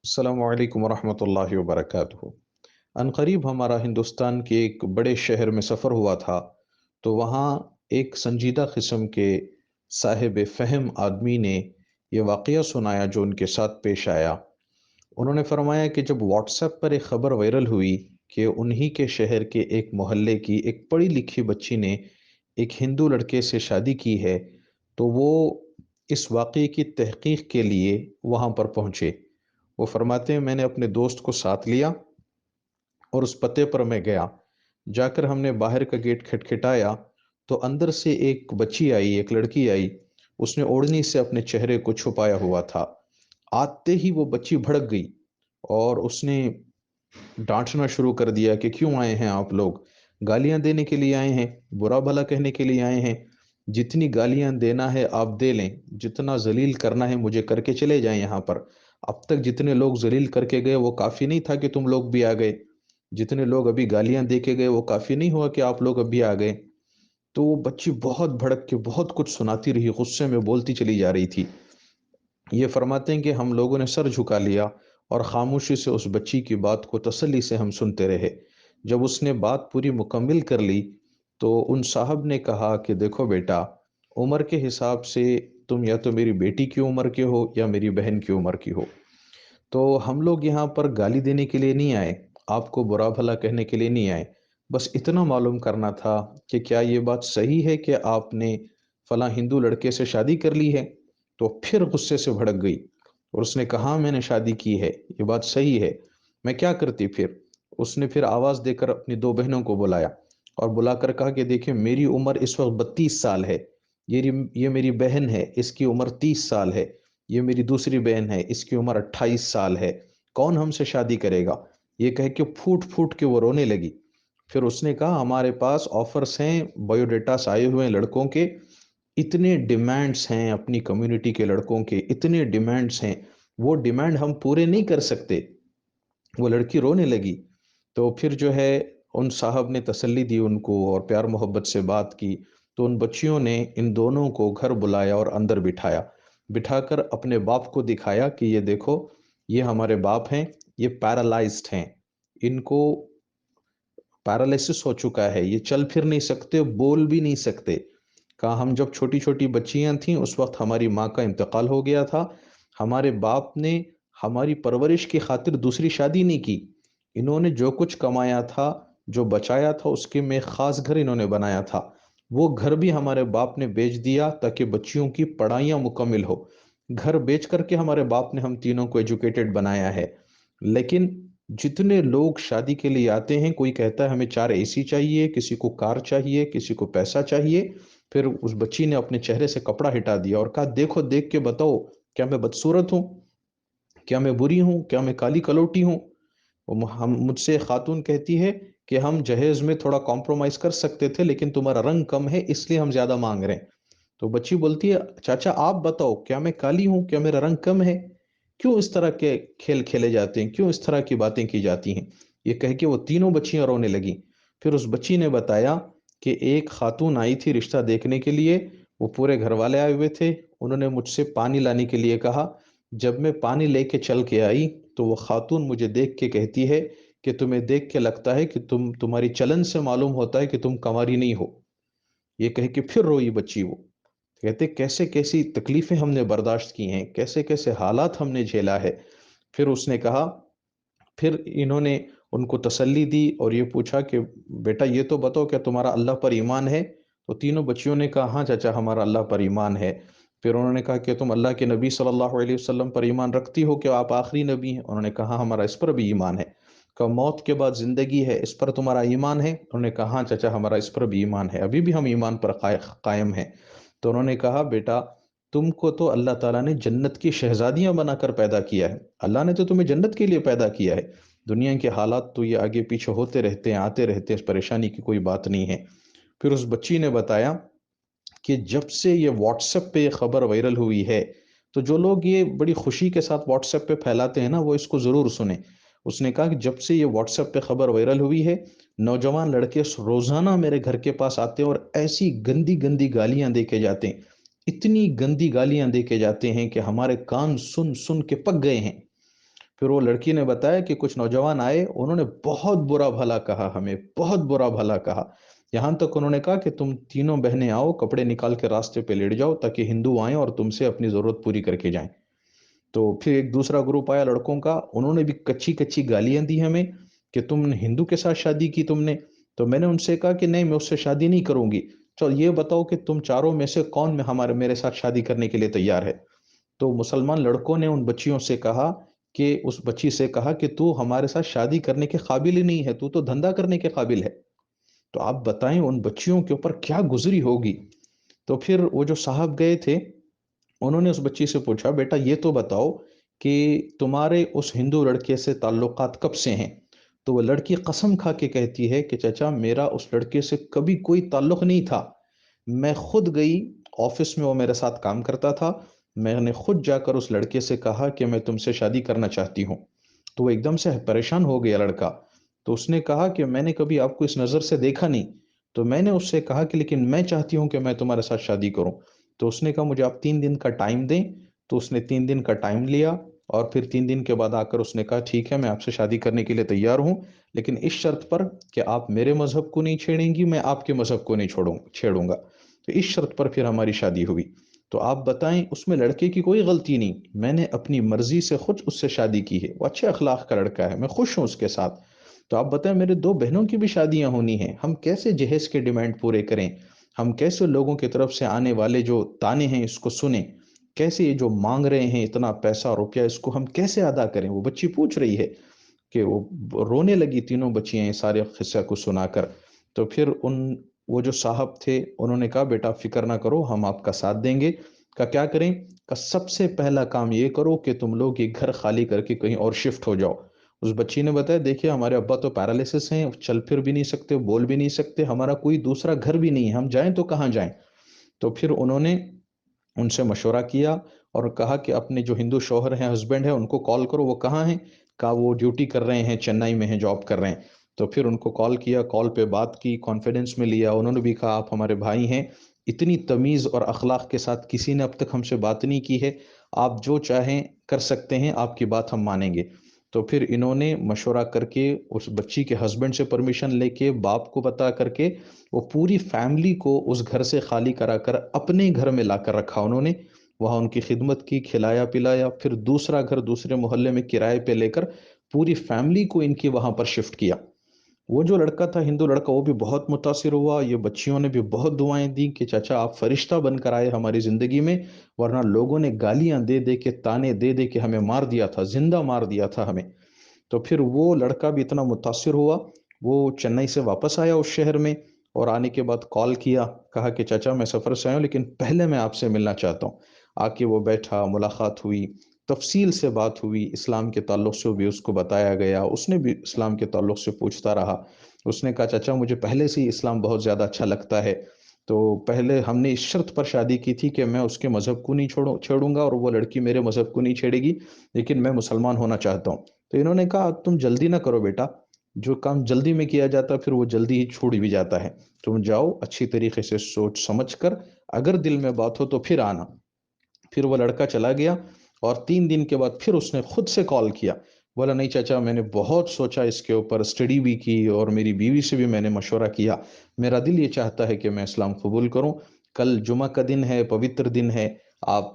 السلام علیکم ورحمۃ اللہ وبرکاتہ۔ عنقریب ہمارا ہندوستان کے ایک بڑے شہر میں سفر ہوا تھا، تو وہاں ایک سنجیدہ قسم کے صاحب فہم آدمی نے یہ واقعہ سنایا جو ان کے ساتھ پیش آیا۔ انہوں نے فرمایا کہ جب واٹس ایپ پر ایک خبر وائرل ہوئی کہ انہی کے شہر کے ایک محلے کی ایک پڑھی لکھی بچی نے ایک ہندو لڑکے سے شادی کی ہے، تو وہ اس واقعے کی تحقیق کے لیے وہاں پر پہنچے۔ وہ فرماتے ہیں میں نے اپنے دوست کو ساتھ لیا اور اس پتے پر میں گیا۔ جا کر ہم نے باہر کا گیٹ کھٹکھٹایا تو اندر سے ایک بچی آئی، ایک لڑکی آئی۔ اس نے اوڑھنی سے اپنے چہرے کو چھپایا ہوا تھا۔ آتے ہی وہ بچی بھڑک گئی اور اس نے ڈانٹنا شروع کر دیا کہ کیوں آئے ہیں آپ لوگ؟ گالیاں دینے کے لیے آئے ہیں؟ برا بھلا کہنے کے لیے آئے ہیں؟ جتنی گالیاں دینا ہے آپ دے لیں، جتنا ذلیل کرنا ہے مجھے کر کے چلے جائیں یہاں پر۔ اب تک جتنے لوگ ذلیل کر کے گئے وہ کافی نہیں تھا کہ تم لوگ بھی آ گئے؟ جتنے لوگ ابھی گالیاں دے کے گئے وہ کافی نہیں ہوا کہ آپ لوگ ابھی آ گئے؟ تو وہ بچی بہت بھڑک کے بہت کچھ سناتی رہی، غصے میں بولتی چلی جا رہی تھی۔ یہ فرماتے ہیں کہ ہم لوگوں نے سر جھکا لیا اور خاموشی سے اس بچی کی بات کو تسلی سے ہم سنتے رہے۔ جب اس نے بات پوری مکمل کر لی تو ان صاحب نے کہا کہ دیکھو بیٹا، عمر کے حساب سے تم یا تو میری بیٹی کی عمر کے ہو یا میری بہن کی عمر کی ہو، تو ہم لوگ یہاں پر گالی دینے کے لیے نہیں آئے، آپ کو برا بھلا کہنے کے لیے نہیں آئے۔ بس اتنا معلوم کرنا تھا کہ کیا یہ بات صحیح ہے کہ آپ نے فلاں ہندو لڑکے سے شادی کر لی ہے؟ تو پھر غصے سے بھڑک گئی اور اس نے کہا میں نے شادی کی ہے، یہ بات صحیح ہے، میں کیا کرتی پھر؟ اس نے پھر آواز دے کر اپنی دو بہنوں کو بلایا اور بلا کر کہا کہ دیکھیں میری عمر اس وقت 32 سال ہے، یہ میری بہن ہے، اس کی عمر 30 سال ہے، یہ میری دوسری بہن ہے، اس کی عمر 28 سال ہے، کون ہم سے شادی کرے گا؟ یہ کہہ کے پھوٹ پھوٹ کے وہ رونے لگی۔ پھر اس نے کہا ہمارے پاس آفرز ہیں، بایو ڈیٹاس آئے ہوئے ہیں لڑکوں کے، اتنے ڈیمانڈز ہیں اپنی کمیونٹی کے لڑکوں کے، اتنے ڈیمانڈز ہیں، وہ ڈیمانڈ ہم پورے نہیں کر سکتے۔ وہ لڑکی رونے لگی۔ تو پھر جو ہے ان صاحب نے تسلی دی ان کو اور پیار محبت سے بات کی، تو ان بچیوں نے ان دونوں کو گھر بلایا اور اندر بٹھایا، بٹھا کر اپنے باپ کو دکھایا کہ یہ دیکھو، یہ ہمارے باپ ہیں، یہ پیرالائزڈ ہیں، ان کو پیرالائسس ہو چکا ہے، یہ چل پھر نہیں سکتے، بول بھی نہیں سکتے۔ کہا ہم جب چھوٹی چھوٹی بچیاں تھیں اس وقت ہماری ماں کا انتقال ہو گیا تھا، ہمارے باپ نے ہماری پرورش کی خاطر دوسری شادی نہیں کی، انہوں نے جو کچھ کمایا تھا، جو بچایا تھا، اس کے میں خاص گھر انہوں نے بنایا تھا، وہ گھر بھی ہمارے باپ نے بیچ دیا تاکہ بچیوں کی پڑھائیاں مکمل ہو۔ گھر بیچ کر کے ہمارے باپ نے ہم تینوں کو ایجوکیٹڈ بنایا ہے۔ لیکن جتنے لوگ شادی کے لیے آتے ہیں، کوئی کہتا ہے ہمیں 4 AC چاہیے، کسی کو کار چاہیے، کسی کو پیسہ چاہیے۔ پھر اس بچی نے اپنے چہرے سے کپڑا ہٹا دیا اور کہا دیکھو، دیکھ کے بتاؤ، کیا میں بدصورت ہوں؟ کیا میں بری ہوں؟ کیا میں کالی کلوٹی ہوں؟ مجھ سے خاتون کہتی ہے کہ ہم جہیز میں تھوڑا کمپرومائز کر سکتے تھے لیکن تمہارا رنگ کم ہے اس لیے ہم زیادہ مانگ رہے ہیں۔ تو بچی بولتی ہے چاچا آپ بتاؤ، کیا میں کالی ہوں؟ کیا میرا رنگ کم ہے؟ کیوں اس طرح کے کھیل کھیلے جاتے ہیں؟ کیوں اس طرح کی باتیں کی جاتی ہیں؟ یہ کہہ کے وہ تینوں بچیاں رونے لگیں۔ پھر اس بچی نے بتایا کہ ایک خاتون آئی تھی رشتہ دیکھنے کے لیے، وہ پورے گھر والے آئے ہوئے تھے، انہوں نے مجھ سے پانی لانے کے لیے کہا، جب میں پانی لے کے چل کے آئی تو وہ خاتون مجھے دیکھ کے کہتی ہے کہ تمہیں دیکھ کے لگتا ہے کہ تمہاری چلن سے معلوم ہوتا ہے کہ تم کنواری نہیں ہو۔ یہ کہہ کے پھر روئی بچی۔ وہ کہتے کیسے کیسی تکلیفیں ہم نے برداشت کی ہیں، کیسے کیسے حالات ہم نے جھیلا ہے۔ پھر اس نے کہا، پھر انہوں نے ان کو تسلی دی اور یہ پوچھا کہ بیٹا یہ تو بتاؤ کیا تمہارا اللہ پر ایمان ہے؟ تو تینوں بچیوں نے کہا ہاں چاچا ہمارا اللہ پر ایمان ہے۔ پھر انہوں نے کہا کہ تم اللہ کے نبی صلی اللہ علیہ وسلم پر ایمان رکھتی ہو کہ آپ آخری نبی ہیں؟ انہوں نے کہا ہمارا اس پر بھی ایمان ہے۔ کہ موت کے بعد زندگی ہے، اس پر تمہارا ایمان ہے؟ انہوں نے کہا ہاں چاچا ہمارا اس پر بھی ایمان ہے، ابھی بھی ہم ایمان پر قائم ہیں۔ تو انہوں نے کہا بیٹا تم کو تو اللہ تعالیٰ نے جنت کی شہزادیاں بنا کر پیدا کیا ہے، اللہ نے تو تمہیں جنت کے لیے پیدا کیا ہے، دنیا کے حالات تو یہ آگے پیچھے ہوتے رہتے ہیں، آتے رہتے ہیں، اس پریشانی کی کوئی بات نہیں ہے۔ پھر اس بچی نے بتایا کہ جب سے یہ واٹس ایپ پہ یہ خبر وائرل ہوئی ہے، تو جو لوگ یہ بڑی خوشی کے ساتھ واٹس ایپ پہ پھیلاتے ہیں نا، وہ اس کو ضرور سنیں۔ اس نے کہا کہ جب سے یہ واٹس ایپ پہ خبر وائرل ہوئی ہے، نوجوان لڑکے روزانہ میرے گھر کے پاس آتے ہیں اور ایسی گندی گندی گالیاں دے کے جاتے ہیں، اتنی گندی گالیاں دے کے جاتے ہیں کہ ہمارے کان سن سن کے پک گئے ہیں۔ پھر وہ لڑکی نے بتایا کہ کچھ نوجوان آئے، انہوں نے بہت برا بھلا کہا ہمیں، بہت برا بھلا کہا، یہاں تک انہوں نے کہا کہ تم تینوں بہنیں آؤ، کپڑے نکال کے راستے پہ لیٹ جاؤ تاکہ ہندو آئیں اور تم سے اپنی ضرورت پوری کر کے جائیں۔ تو پھر ایک دوسرا گروپ آیا لڑکوں کا، انہوں نے بھی کچی کچی گالیاں دی ہمیں کہ تم نے ہندو کے ساتھ شادی کی تم نے۔ تو میں نے ان سے کہا کہ نہیں، میں اس سے شادی نہیں کروں گی، چل یہ بتاؤ کہ تم چاروں میں سے کون میں میرے ساتھ شادی کرنے کے لیے تیار ہے؟ تو مسلمان لڑکوں نے ان بچیوں سے کہا کہ اس بچی سے کہا کہ تو ہمارے ساتھ شادی کرنے کے قابل ہی نہیں ہے، تو تو دھندا کرنے کے قابل ہے۔ تو آپ بتائیں ان بچیوں کے اوپر کیا گزری ہوگی۔ تو پھر وہ جو صاحب گئے تھے، انہوں نے اس بچی سے پوچھا بیٹا یہ تو بتاؤ کہ تمہارے اس ہندو لڑکے سے تعلقات کب سے ہیں؟ تو وہ لڑکی قسم کھا کے کہتی ہے کہ چچا میرا اس لڑکے سے کبھی کوئی تعلق نہیں تھا، میں خود گئی آفس میں، وہ میرے ساتھ کام کرتا تھا، میں نے خود جا کر اس لڑکے سے کہا کہ میں تم سے شادی کرنا چاہتی ہوں۔ تو وہ ایک دم سے پریشان ہو گیا لڑکا، تو اس نے کہا کہ میں نے کبھی آپ کو اس نظر سے دیکھا نہیں۔ تو میں نے اس سے کہا کہ لیکن میں چاہتی ہوں کہ میں تمہارے ساتھ شادی کروں۔ تو اس نے کہا مجھے آپ 3 دن کا ٹائم دیں۔ تو اس نے 3 دن کا ٹائم لیا، اور پھر 3 دن کے بعد آ کر اس نے کہا ٹھیک ہے میں آپ سے شادی کرنے کے لیے تیار ہوں، لیکن اس شرط پر کہ آپ میرے مذہب کو نہیں چھیڑیں گی، میں آپ کے مذہب کو نہیں چھیڑوں گا۔ تو اس شرط پر پھر ہماری شادی ہوئی۔ تو آپ بتائیں اس میں لڑکے کی کوئی غلطی نہیں، میں نے اپنی مرضی سے خود اس سے شادی کی ہے، وہ اچھے اخلاق کا لڑکا ہے، میں خوش ہوں اس کے ساتھ۔ تو آپ بتائیں میرے 2 بہنوں کی بھی شادیاں ہونی ہیں، ہم کیسے جہیز کے ڈیمانڈ پورے کریں؟ ہم کیسے لوگوں کی طرف سے آنے والے جو تانے ہیں اس کو سنیں؟ کیسے یہ جو مانگ رہے ہیں اتنا پیسہ روپیہ، اس کو ہم کیسے ادا کریں؟ وہ بچی پوچھ رہی ہے کہ وہ رونے لگی، تینوں بچیاں سارے قصہ کو سنا کر۔ تو پھر وہ جو صاحب تھے انہوں نے کہا بیٹا فکر نہ کرو، ہم آپ کا ساتھ دیں گے۔ کیا کریں؟ سب سے پہلا کام یہ کرو کہ تم لوگ یہ گھر خالی کر کے کہیں اور شفٹ ہو جاؤ۔ اس بچی نے بتایا دیکھیے ہمارے ابا تو پیرالسس ہیں، چل پھر بھی نہیں سکتے، بول بھی نہیں سکتے، ہمارا کوئی دوسرا گھر بھی نہیں ہے، ہم جائیں تو کہاں جائیں؟ تو پھر انہوں نے ان سے مشورہ کیا اور کہا کہ اپنے جو ہندو شوہر ہیں، ہسبینڈ ہیں، ان کو کال کرو، وہ کہاں ہیں؟ کہا وہ ڈیوٹی کر رہے ہیں، چنئی میں ہیں، جاب کر رہے ہیں۔ تو پھر ان کو کال کیا، کال پہ بات کی، کانفیڈنس میں لیا، انہوں نے بھی کہا آپ ہمارے بھائی ہیں، اتنی تمیز اور اخلاق کے ساتھ کسی نے اب تک ہم سے بات نہیں کی ہے، آپ جو چاہیں کر سکتے ہیں، آپ کی بات ہم مانیں گے۔ تو پھر انہوں نے مشورہ کر کے اس بچی کے ہسبینڈ سے پرمیشن لے کے، باپ کو بتا کر کے، وہ پوری فیملی کو اس گھر سے خالی کرا کر اپنے گھر میں لا کر رکھا انہوں نے، وہاں ان کی خدمت کی، کھلایا پلایا، پھر دوسرا گھر دوسرے محلے میں کرائے پہ لے کر پوری فیملی کو ان کی وہاں پر شفٹ کیا۔ وہ جو لڑکا تھا ہندو لڑکا، وہ بھی بہت متاثر ہوا، یہ بچیوں نے بھی بہت دعائیں دی کہ چاچا آپ فرشتہ بن کر آئے ہماری زندگی میں، ورنہ لوگوں نے گالیاں دے دے کے، تانے دے دے کے ہمیں مار دیا تھا، زندہ مار دیا تھا ہمیں۔ تو پھر وہ لڑکا بھی اتنا متاثر ہوا، وہ چنئی سے واپس آیا اس شہر میں، اور آنے کے بعد کال کیا، کہا کہ چاچا میں سفر سے آیا ہوں لیکن پہلے میں آپ سے ملنا چاہتا ہوں۔ آ کے وہ بیٹھا، ملاقات ہوئی، تفصیل سے بات ہوئی، اسلام کے تعلق سے بھی اس کو بتایا گیا، اس نے بھی اسلام کے تعلق سے پوچھتا رہا۔ اس نے کہا چاچا مجھے پہلے سے ہی اسلام بہت زیادہ اچھا لگتا ہے، تو پہلے ہم نے اس شرط پر شادی کی تھی کہ میں اس کے مذہب کو نہیں چھوڑوں گا اور وہ لڑکی میرے مذہب کو نہیں چھیڑے گی، لیکن میں مسلمان ہونا چاہتا ہوں۔ تو انہوں نے کہا تم جلدی نہ کرو بیٹا، جو کام جلدی میں کیا جاتا پھر وہ جلدی ہی چھوڑ بھی جاتا ہے، تم جاؤ اچھی طریقے سے سوچ سمجھ کر، اگر دل میں بات ہو تو پھر آنا۔ پھر وہ لڑکا چلا گیا، اور 3 دن کے بعد پھر اس نے خود سے کال کیا، بولا نہیں چاچا میں نے بہت سوچا اس کے اوپر، اسٹڈی بھی کی، اور میری بیوی سے بھی میں نے مشورہ کیا، میرا دل یہ چاہتا ہے کہ میں اسلام قبول کروں، کل جمعہ کا دن ہے، پوتر دن ہے، آپ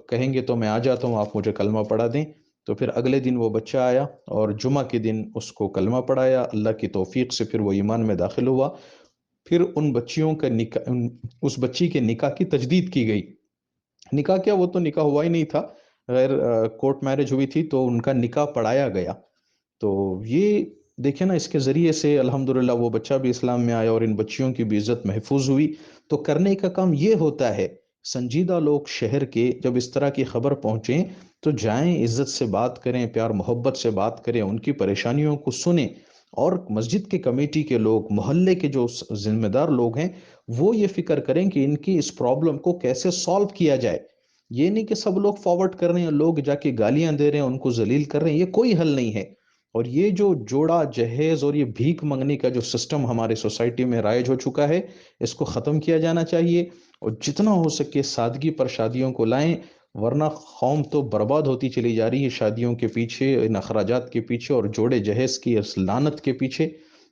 کہیں گے تو میں آ جاتا ہوں، آپ مجھے کلمہ پڑھا دیں۔ تو پھر اگلے دن وہ بچہ آیا اور جمعہ کے دن اس کو کلمہ پڑھایا، اللہ کی توفیق سے پھر وہ ایمان میں داخل ہوا۔ پھر ان بچیوں کا نکاح، اس بچی کے نکاح کی تجدید کی گئی۔ نکاح کیا، وہ تو نکاح ہوا ہی نہیں تھا، غیر کورٹ میرج ہوئی تھی، تو ان کا نکاح پڑھایا گیا۔ تو یہ دیکھیں نا، اس کے ذریعے سے الحمدللہ وہ بچہ بھی اسلام میں آیا اور ان بچیوں کی بھی عزت محفوظ ہوئی۔ تو کرنے کا کام یہ ہوتا ہے، سنجیدہ لوگ شہر کے جب اس طرح کی خبر پہنچیں تو جائیں، عزت سے بات کریں، پیار محبت سے بات کریں، ان کی پریشانیوں کو سنیں، اور مسجد کے کمیٹی کے لوگ، محلے کے جو ذمہ دار لوگ ہیں، وہ یہ فکر کریں کہ ان کی اس پرابلم کو کیسے سالو کیا جائے۔ یہ نہیں کہ سب لوگ فارورڈ کر رہے ہیں، لوگ جا کے گالیاں دے رہے ہیں، ان کو ذلیل کر رہے ہیں، یہ کوئی حل نہیں ہے۔ اور یہ جو جوڑا جہیز اور یہ بھیک منگنے کا جو سسٹم ہمارے سوسائٹی میں رائج ہو چکا ہے، اس کو ختم کیا جانا چاہیے، اور جتنا ہو سکے سادگی پر شادیوں کو لائیں۔ ورنہ قوم تو برباد ہوتی چلی جا رہی ہے شادیوں کے پیچھے، ان اخراجات کے پیچھے اور جوڑے جہیز کی اس لعنت کے پیچھے۔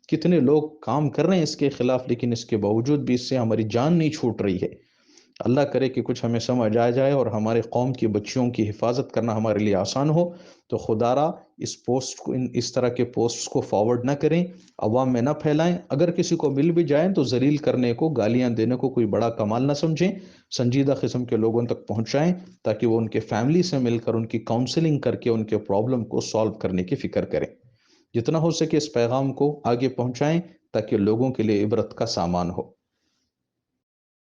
کتنے لوگ کام کر رہے ہیں اس کے خلاف، لیکن اس کے باوجود بھی اس سے ہماری جان نہیں چھوٹ رہی ہے۔ اللہ کرے کہ کچھ ہمیں سمجھ آ جائے اور ہمارے قوم کی بچیوں کی حفاظت کرنا ہمارے لیے آسان ہو۔ تو خدا را اس پوسٹ کو، اس طرح کے پوسٹس کو فارورڈ نہ کریں، عوام میں نہ پھیلائیں۔ اگر کسی کو مل بھی جائیں تو ذلیل کرنے کو، گالیاں دینے کو کوئی بڑا کمال نہ سمجھیں، سنجیدہ قسم کے لوگوں تک پہنچائیں تاکہ وہ ان کے فیملی سے مل کر ان کی کاؤنسلنگ کر کے ان کے پرابلم کو سالو کرنے کی فکر کریں۔ جتنا ہو سکے اس پیغام کو آگے پہنچائیں تاکہ لوگوں کے لیے عبرت کا سامان ہو۔